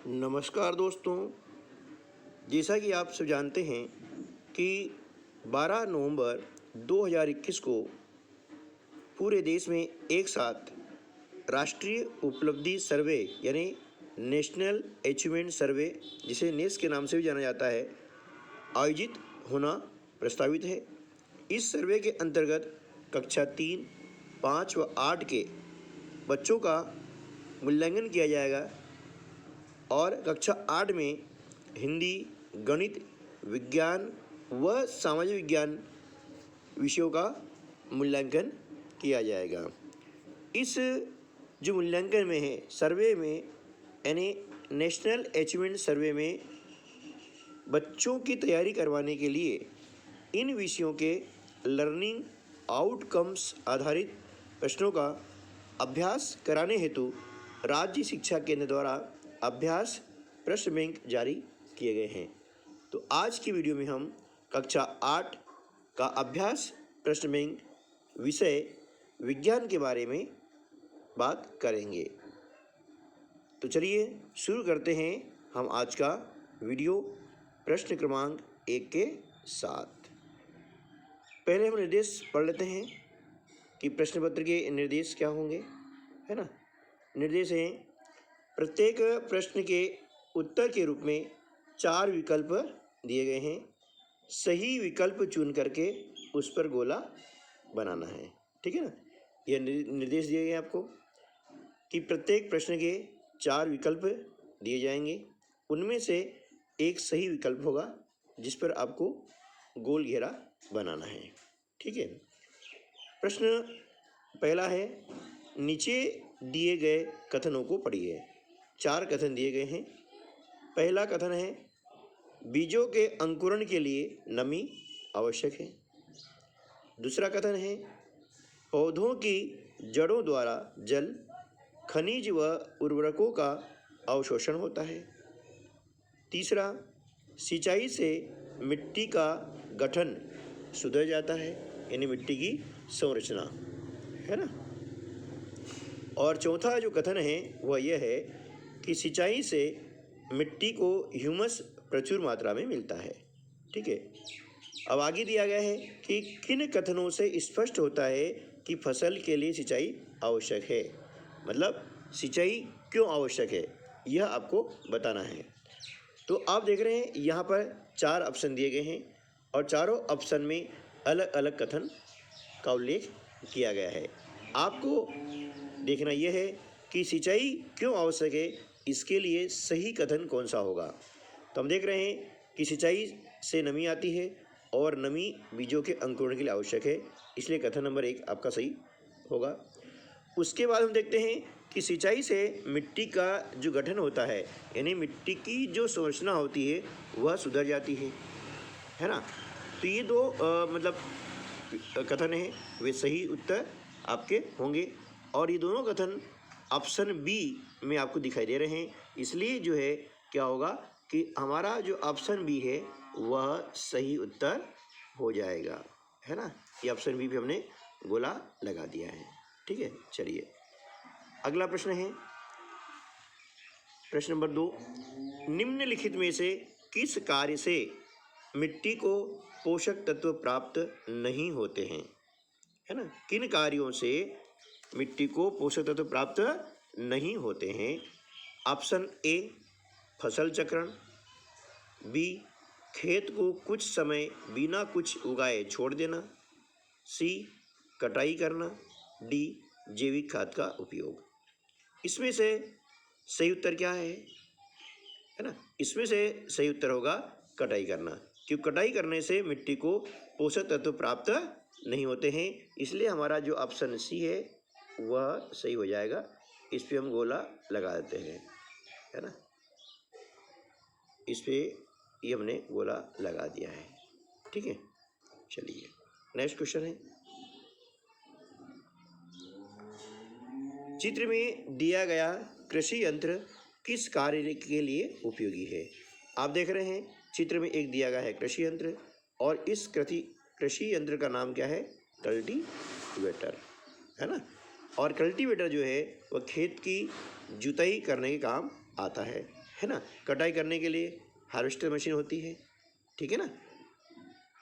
नमस्कार दोस्तों। जैसा कि आप सब जानते हैं कि 12 नवंबर 2021 को पूरे देश में एक साथ राष्ट्रीय उपलब्धि सर्वे यानी नेशनल अचीवमेंट सर्वे, जिसे नेस के नाम से भी जाना जाता है, आयोजित होना प्रस्तावित है। इस सर्वे के अंतर्गत कक्षा 3, 5 व 8 के बच्चों का मूल्यांकन किया जाएगा और कक्षा 8 में हिंदी, गणित, विज्ञान व सामाजिक विज्ञान विषयों का मूल्यांकन किया जाएगा। इस जो मूल्यांकन में है, सर्वे में यानी नेशनल अचीवमेंट सर्वे में बच्चों की तैयारी करवाने के लिए इन विषयों के लर्निंग आउटकम्स आधारित प्रश्नों का अभ्यास कराने हेतु राज्य शिक्षा केंद्र द्वारा अभ्यास प्रश्न बैंक जारी किए गए हैं। तो आज की वीडियो में हम कक्षा 8 का अभ्यास प्रश्न बैंक विषय विज्ञान के बारे में बात करेंगे। तो चलिए शुरू करते हैं हम आज का वीडियो प्रश्न क्रमांक 1 के साथ। पहले हम निर्देश पढ़ लेते हैं कि प्रश्न पत्र के निर्देश क्या होंगे, है ना। निर्देश हैं, प्रत्येक प्रश्न के उत्तर के रूप में 4 विकल्प दिए गए हैं। सही विकल्प चुन करके उस पर गोला बनाना है, ठीक है ना। यह निर्देश दिए गए आपको कि प्रत्येक प्रश्न के 4 विकल्प दिए जाएंगे, उनमें से एक सही विकल्प होगा जिस पर आपको गोल घेरा बनाना है, ठीक है। प्रश्न पहला है, नीचे दिए गए कथनों को पढ़िए। 4 कथन दिए गए हैं। पहला कथन है, बीजों के अंकुरण के लिए नमी आवश्यक है। दूसरा कथन है, पौधों की जड़ों द्वारा जल, खनिज व उर्वरकों का अवशोषण होता है। तीसरा, सिंचाई से मिट्टी का गठन सुधर जाता है, यानी मिट्टी की संरचना, है ना। और चौथा जो कथन है वह यह है कि सिंचाई से मिट्टी को ह्यूमस प्रचुर मात्रा में मिलता है, ठीक है। अब आगे दिया गया है कि किन कथनों से स्पष्ट होता है कि फसल के लिए सिंचाई आवश्यक है, मतलब सिंचाई क्यों आवश्यक है, यह आपको बताना है। तो आप देख रहे हैं यहाँ पर 4 ऑप्शन दिए गए हैं और चारों ऑप्शन में अलग अलग कथन का उल्लेख किया गया है। आपको देखना यह है कि सिंचाई क्यों आवश्यक है, इसके लिए सही कथन कौन सा होगा। तो हम देख रहे हैं कि सिंचाई से नमी आती है और नमी बीजों के अंकुरण के लिए आवश्यक है, इसलिए कथन नंबर 1 आपका सही होगा। उसके बाद हम देखते हैं कि सिंचाई से मिट्टी का जो गठन होता है, यानी मिट्टी की जो संरचना होती है वह सुधर जाती है ना। तो ये 2 मतलब कथन है, वे सही उत्तर आपके होंगे और ये दोनों कथन ऑप्शन बी में आपको दिखाई दे रहे हैं, इसलिए जो है क्या होगा कि हमारा जो ऑप्शन बी है वह सही उत्तर हो जाएगा, है ना। ये ऑप्शन बी पे हमने गोला लगा दिया है, ठीक है। चलिए अगला प्रश्न है, प्रश्न नंबर 2, निम्नलिखित में से किस कार्य से मिट्टी को पोषक तत्व प्राप्त नहीं होते हैं, है ना। किन कार्यों से मिट्टी को पोषक तत्व प्राप्त नहीं होते हैं। ऑप्शन ए, फसल चक्रण, बी, खेत को कुछ समय बिना कुछ उगाए छोड़ देना, सी, कटाई करना, डी, जैविक खाद का उपयोग। इसमें से सही उत्तर क्या है ना। इसमें से सही उत्तर होगा कटाई करना, क्योंकि कटाई करने से मिट्टी को पोषक तत्व प्राप्त नहीं होते हैं, इसलिए हमारा जो ऑप्शन सी है वह सही हो जाएगा। इस पे हम गोला लगा देते हैं, है ना। इस पे ये हमने गोला लगा दिया है, ठीक है। चलिए नेक्स्ट क्वेश्चन है, चित्र में दिया गया कृषि यंत्र किस कार्य के लिए उपयोगी है। आप देख रहे हैं चित्र में एक दिया गया है कृषि यंत्र और इस कृषि यंत्र का नाम क्या है, कल्टीवेटर, है ना। और कल्टीवेटर जो है वह खेत की जुताई करने के काम आता है है ना। कटाई करने के लिए हार्वेस्टर मशीन होती है, ठीक है ना।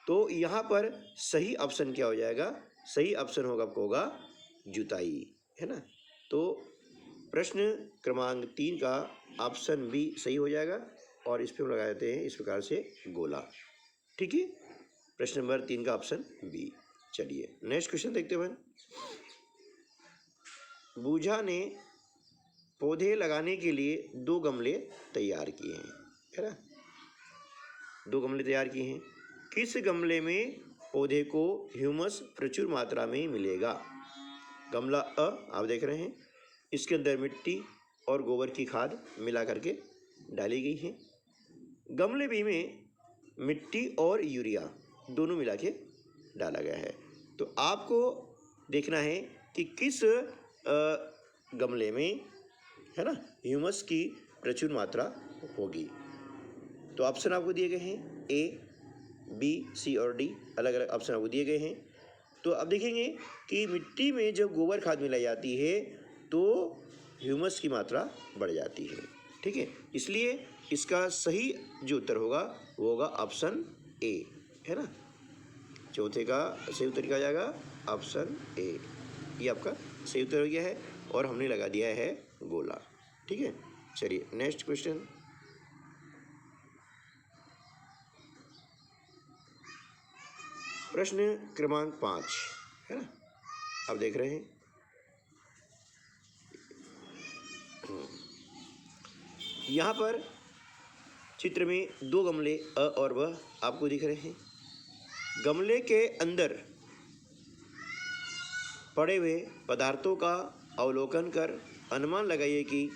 तो यहाँ पर सही ऑप्शन क्या हो जाएगा, सही ऑप्शन होगा आपको होगा जुताई, है ना। तो प्रश्न क्रमांक 3 का ऑप्शन बी सही हो जाएगा और इस पर हम लगा देते हैं इस प्रकार से गोला, ठीक है। प्रश्न नंबर 3 का ऑप्शन बी। चलिए नेक्स्ट क्वेश्चन देखते हैं। बूझा ने पौधे लगाने के लिए 2 गमले तैयार किए हैं, है ना। 2 गमले तैयार किए हैं। किस गमले में पौधे को ह्यूमस प्रचुर मात्रा में मिलेगा। गमला अ आप देख रहे हैं, इसके अंदर मिट्टी और गोबर की खाद मिला करके डाली गई है। गमले बी में मिट्टी और यूरिया दोनों मिला के डाला गया है। तो आपको देखना है कि किस गमले में, है ना, ह्यूमस की प्रचुर मात्रा होगी। तो ऑप्शन आपको दिए गए हैं ए, बी, सी और डी, अलग अलग ऑप्शन आपको दिए गए हैं। तो अब देखेंगे कि मिट्टी में जब गोबर खाद मिलाई जाती है तो ह्यूमस की मात्रा बढ़ जाती है, ठीक है। इसलिए इसका सही जो उत्तर होगा वो होगा ऑप्शन ए, है ना। चौथे का सही उत्तर क्या जाएगा, ऑप्शन ए। ये आपका सही उत्तर हो गया है और हमने लगा दिया है गोला, ठीक है। चलिए नेक्स्ट क्वेश्चन। प्रश्न क्रमांक 5, है ना, आप देख रहे हैं। यहाँ पर चित्र में 2 गमले अ और ब आपको दिख रहे हैं। गमले के अंदर पड़े हुए पदार्थों का अवलोकन कर अनुमान लगाइए कि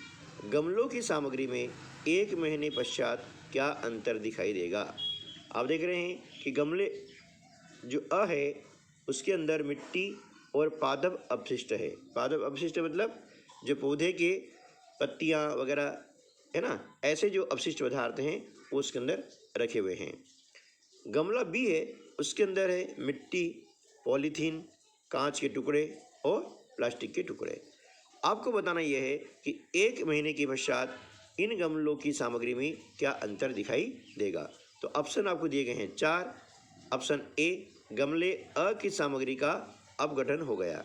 गमलों की सामग्री में 1 महीने पश्चात क्या अंतर दिखाई देगा। आप देख रहे हैं कि गमले जो अ है उसके अंदर मिट्टी और पादप अपशिष्ट है। पादप अपशिष्ट मतलब जो पौधे के पत्तियां वगैरह, है ना, ऐसे जो अपशिष्ट पदार्थ हैं वो उसके अंदर रखे हुए हैं। गमला बी है, उसके अंदर है मिट्टी, पॉलीथीन, कांच के टुकड़े और प्लास्टिक के टुकड़े। आपको बताना यह है कि 1 महीने के पश्चात इन गमलों की सामग्री में क्या अंतर दिखाई देगा। तो ऑप्शन आपको दिए गए हैं 4। ऑप्शन ए, गमले अ की सामग्री का अपघटन हो गया।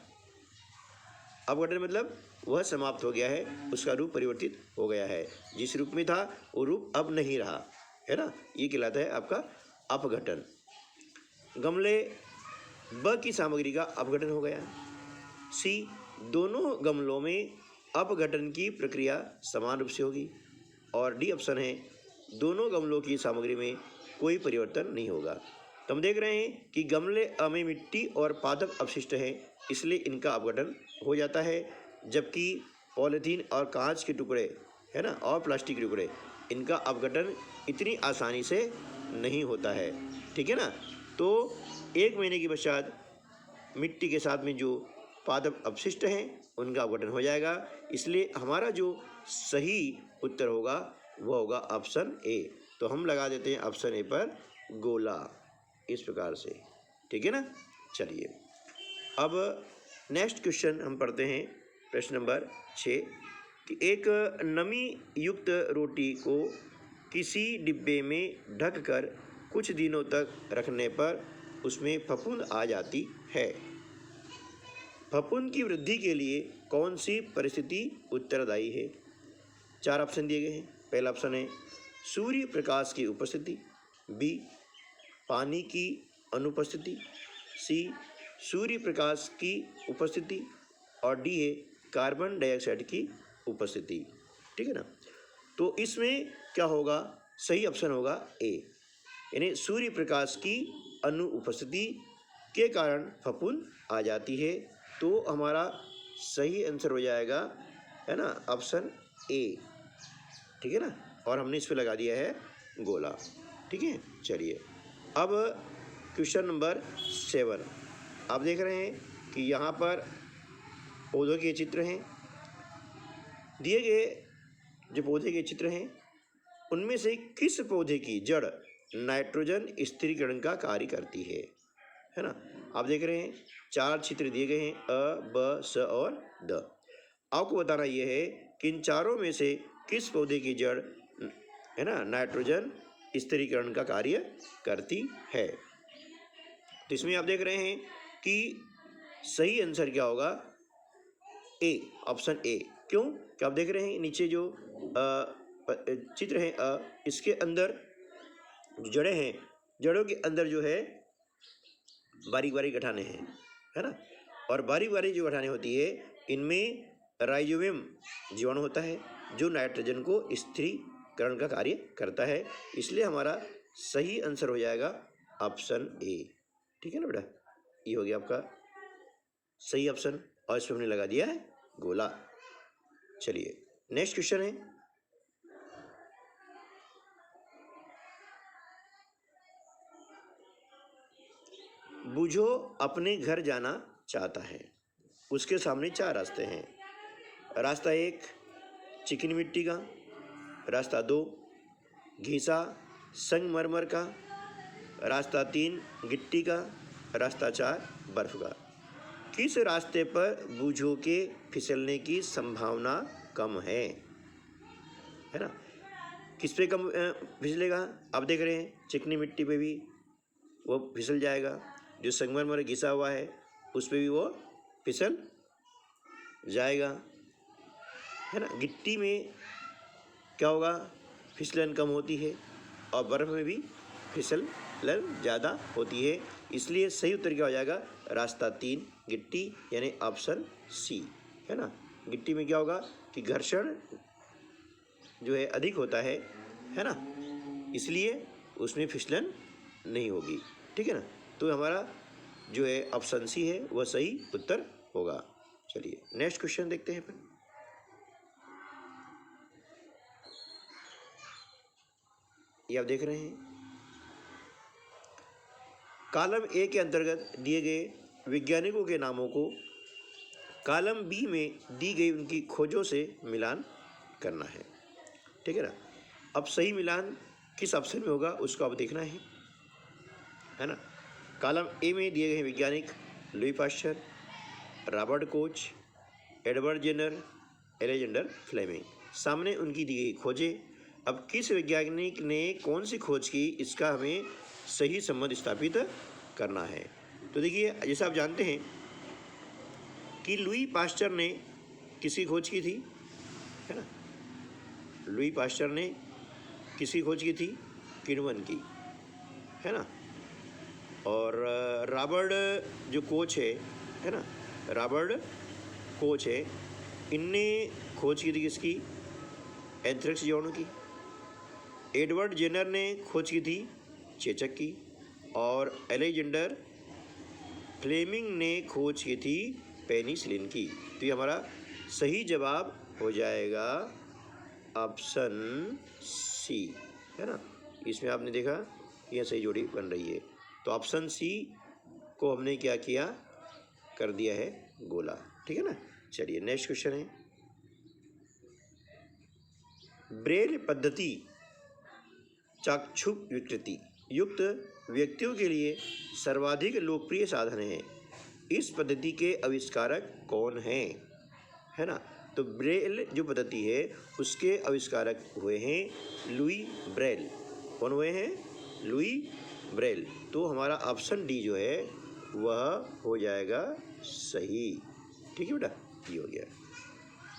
अपघटन मतलब वह समाप्त हो गया है, उसका रूप परिवर्तित हो गया है, जिस रूप में था वो रूप अब नहीं रहा, है ना। ये कहलाता है आपका अपघटन। गमले ब की सामग्री का अपघटन हो गया। सी, दोनों गमलों में अपघटन की प्रक्रिया समान रूप से होगी। और डी ऑप्शन है, दोनों गमलों की सामग्री में कोई परिवर्तन नहीं होगा। तो हम देख रहे हैं कि गमले अ में मिट्टी और पादप अपशिष्ट है, इसलिए इनका अपघटन हो जाता है, जबकि पॉलीथीन और कांच के टुकड़े, है ना, और प्लास्टिक के टुकड़े, इनका अपघटन इतनी आसानी से नहीं होता है, ठीक है ना। तो 1 महीने के पश्चात मिट्टी के साथ में जो पादप अपशिष्ट हैं उनका अपघटन हो जाएगा। इसलिए हमारा जो सही उत्तर होगा वह होगा ऑप्शन ए। तो हम लगा देते हैं ऑप्शन ए पर गोला, इस प्रकार से, ठीक है ना। चलिए अब नेक्स्ट क्वेश्चन हम पढ़ते हैं। प्रश्न नंबर 6 कि एक नमी युक्त रोटी को किसी डिब्बे में ढककर कुछ दिनों तक रखने पर उसमें फफूंद आ जाती है। फफूंद की वृद्धि के लिए कौन सी परिस्थिति उत्तरदायी है। 4 ऑप्शन दिए गए हैं। पहला ऑप्शन है सूर्य प्रकाश की उपस्थिति, बी पानी की अनुपस्थिति, सी सूर्य प्रकाश की उपस्थिति और डी है कार्बन डाइऑक्साइड की उपस्थिति, ठीक है ना। तो इसमें क्या होगा, सही ऑप्शन होगा ए, यानी सूर्य प्रकाश की अनुपस्थिति के कारण फफूंद आ जाती है। तो हमारा सही आंसर हो जाएगा, है ना, ऑप्शन ए, ठीक है ना। और हमने इस पर लगा दिया है गोला, ठीक है। चलिए अब क्वेश्चन नंबर 7 आप देख रहे हैं कि यहाँ पर पौधों के चित्र हैं। दिए गए जो पौधे के चित्र हैं उनमें से किस पौधे की जड़ नाइट्रोजन स्थिरीकरण का कार्य करती है ना। आप देख रहे हैं 4 चित्र दिए गए हैं, अ, ब, स और द। आपको बताना यह है कि इन चारों में से किस पौधे की जड़ है ना, नाइट्रोजन स्थिरीकरण का कार्य करती है। तो इसमें आप देख रहे हैं कि सही आंसर क्या होगा, ए, ऑप्शन ए। क्यों? क्या आप देख रहे हैं नीचे जो चित्र है इसके अंदर जो जड़ें हैं, जड़ों के अंदर जो है बारीक बारीक गठाने हैं, है ना, और बारीक बारीक जो गठाने होती है इनमें राइजोबियम जीवाणु होता है जो नाइट्रोजन को स्थिरीकरण का कार्य करता है। इसलिए हमारा सही आंसर हो जाएगा ऑप्शन ए। ठीक है ना बेटा, ये हो गया आपका सही ऑप्शन, और इसमें हमने लगा दिया है गोला। चलिए नेक्स्ट क्वेश्चन है, बूझो अपने घर जाना चाहता है, उसके सामने 4 रास्ते हैं। रास्ता 1 चिकनी मिट्टी का, रास्ता 2 घिसा संगमरमर का, रास्ता 3 गिट्टी का, रास्ता 4 बर्फ का। किस रास्ते पर बूझो के फिसलने की संभावना कम है ना, किस पे कम फिसलेगा? आप देख रहे हैं चिकनी मिट्टी पे भी वो फिसल जाएगा, जो संगमरमर घिसा हुआ है उस पे भी वो फिसल जाएगा, है ना। गिट्टी में क्या होगा, फिसलन कम होती है, और बर्फ़ में भी फिसलन ज़्यादा होती है। इसलिए सही उत्तर क्या हो जाएगा, रास्ता 3 गिट्टी, यानी ऑप्शन सी, है ना। गिट्टी में क्या होगा कि घर्षण जो है अधिक होता है ना, इसलिए उसमें फिसलन नहीं होगी। ठीक है ना, तो हमारा जो है ऑप्शन सी है वह सही उत्तर होगा। चलिए नेक्स्ट क्वेश्चन देखते हैं फिर। ये आप देख रहे हैं कॉलम ए के अंतर्गत दिए गए वैज्ञानिकों के नामों को कॉलम बी में दी गई उनकी खोजों से मिलान करना है। ठीक है ना, अब सही मिलान किस ऑप्शन में होगा उसको आप देखना है ना। कॉलम ए में दिए गए वैज्ञानिक Louis Pasteur, Robert Koch, Edward Jenner, Alexander Fleming. सामने उनकी दी गई खोजें। अब किस वैज्ञानिक ने कौन सी खोज की, इसका हमें सही संबंध स्थापित करना है। तो देखिए, जैसा आप जानते हैं कि लुई पाश्चर ने किसकी खोज की थी, है ना। लुई पाश्चर ने किसकी खोज की थी, किण्वन की, है ना। और रॉबर्ट जो कोच है ना, रॉबर्ट कोच है, इनने खोज की थी किसकी, एंथ्रेक्स जीवाणु की। एडवर्ड जेनर ने खोज की थी चेचक की, और एलेक्जेंडर फ्लेमिंग ने खोज की थी पेनिसिलिन की। तो ये हमारा सही जवाब हो जाएगा ऑप्शन सी, है ना। इसमें आपने देखा यह सही जोड़ी बन रही है, तो ऑप्शन सी को हमने क्या किया, कर दिया है गोला। ठीक है ना। चलिए नेक्स्ट क्वेश्चन है, ब्रेल पद्धति चाक्षुष विकृति युक्त व्यक्तियों के लिए सर्वाधिक लोकप्रिय साधन है। इस पद्धति के आविष्कारक कौन हैं, है ना। तो ब्रेल जो पद्धति है उसके आविष्कारक हुए हैं लुई ब्रेल। कौन हुए हैं, लुई ब्रेल। तो हमारा ऑप्शन डी जो है वह हो जाएगा सही। ठीक है बेटा, ये हो गया।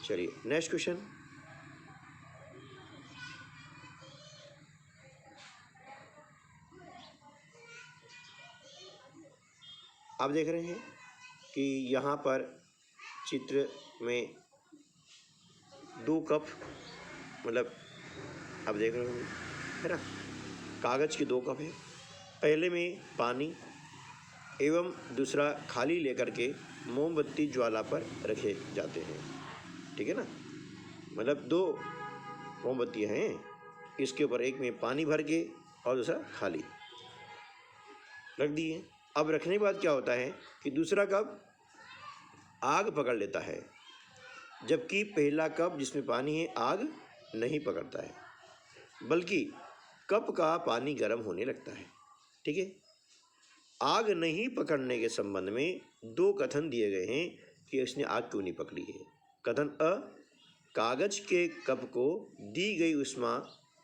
चलिए नेक्स्ट क्वेश्चन, आप देख रहे हैं कि यहाँ पर चित्र में 2 कप, मतलब आप देख रहे होंगे, है ना, कागज़ के 2 कप हैं। पहले में पानी एवं दूसरा खाली लेकर के मोमबत्ती ज्वाला पर रखे जाते हैं। ठीक है ना, मतलब 2 मोमबत्तियाँ हैं, इसके ऊपर एक में पानी भर के और दूसरा खाली रख दिए। अब रखने के बाद क्या होता है कि दूसरा कप आग पकड़ लेता है, जबकि पहला कप जिसमें पानी है आग नहीं पकड़ता है, बल्कि कप का पानी गर्म होने लगता है। ठीक है, आग नहीं पकड़ने के संबंध में 2 कथन दिए गए हैं कि इसने आग क्यों नहीं पकड़ी है। कथन अ, कागज के कप को दी गई ऊष्मा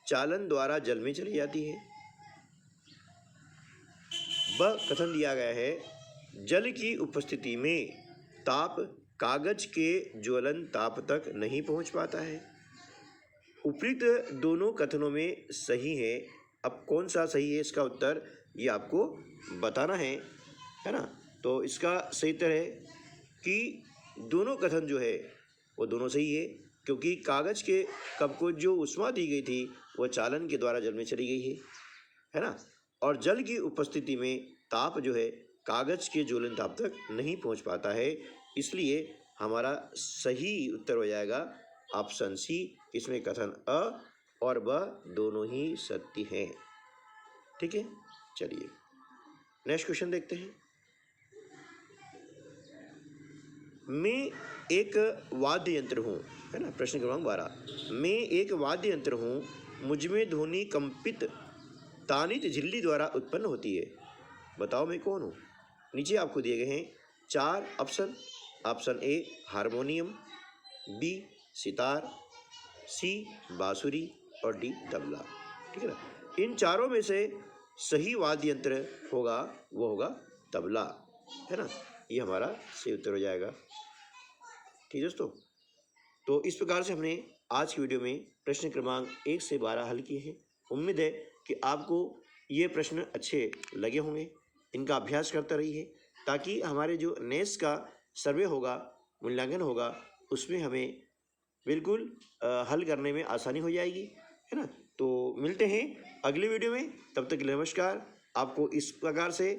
चालन द्वारा जल में चली जाती है। ब कथन दिया गया है जल की उपस्थिति में ताप कागज के ज्वलन ताप तक नहीं पहुंच पाता है। उपयुक्त दोनों कथनों में सही है। अब कौन सा सही है इसका उत्तर ये आपको बताना है ना। तो इसका सही उत्तर है कि दोनों कथन जो है वो दोनों सही है, क्योंकि कागज के कप को जो ऊष्मा दी गई थी वह चालन के द्वारा जल में चली गई है ना। और जल की उपस्थिति में ताप जो है कागज के ज्वलन ताप तक नहीं पहुंच पाता है। इसलिए हमारा सही उत्तर हो जाएगा ऑप्शन सी। इसमें कथन अ और ब दोनों ही सत्य हैं। ठीक है, चलिए नेक्स्ट क्वेश्चन देखते हैं। मैं एक वाद्य यंत्र हूँ, है ना, प्रश्न क्रमांक 12। मैं एक वाद्य यंत्र हूँ, मुझमें ध्वनि कंपित तानित झिल्ली द्वारा उत्पन्न होती है। बताओ मैं कौन हूँ। नीचे आपको दिए गए हैं 4 option. Option A harmonium, B sitar, C बांसुरी और डी तबला। ठीक है ना। इन चारों में से सही वाद्य यंत्र होगा वो होगा तबला, है ना। ये हमारा सही उत्तर हो जाएगा। ठीक है दोस्तों, तो इस प्रकार से हमने आज की वीडियो में प्रश्न क्रमांक 1 से 12 हल किए हैं। उम्मीद है कि आपको ये प्रश्न अच्छे लगे होंगे। इनका अभ्यास करते रहिए ताकि हमारे जो नेक्स्ट का सर्वे होगा, मूल्यांकन होगा, उसमें हमें बिल्कुल हल करने में आसानी हो जाएगी, है ना। तो मिलते हैं अगली वीडियो में, तब तक के लिए नमस्कार। आपको इस प्रकार से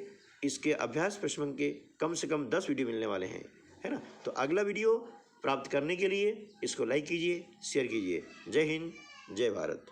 इसके अभ्यास प्रश्न के कम से कम 10 वीडियो मिलने वाले हैं, है ना। तो अगला वीडियो प्राप्त करने के लिए इसको लाइक कीजिए, शेयर कीजिए। जय हिंद, जय भारत।